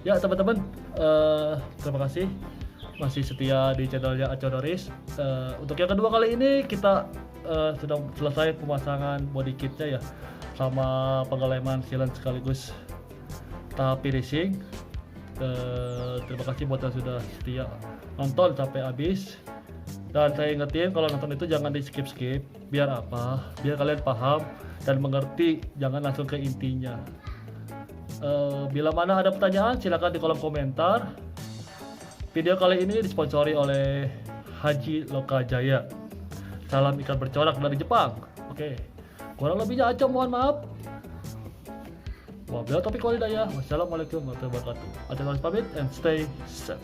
Ya teman-teman, terima kasih masih setia di channelnya Nhoriez. Untuk yang kedua kali ini kita sudah selesai pemasangan body kitnya ya, sama pengeleman silen sekaligus tahap finishing. Terima kasih buat yang sudah setia nonton sampai habis. Dan saya ingetin kalau nonton itu jangan di skip-skip. Biar apa? Biar kalian paham dan mengerti, jangan langsung ke intinya. Bila mana ada pertanyaan silakan di kolom komentar. Video kali ini disponsori oleh Haji Lokajaya. Salam ikan bercorak dari Jepang. Oke, kurang lebihnya Acom mohon maaf. Wabillahi taufiq wal hidayah. Wassalamualaikum warahmatullahi wabarakatuh. Ada pamit and stay safe.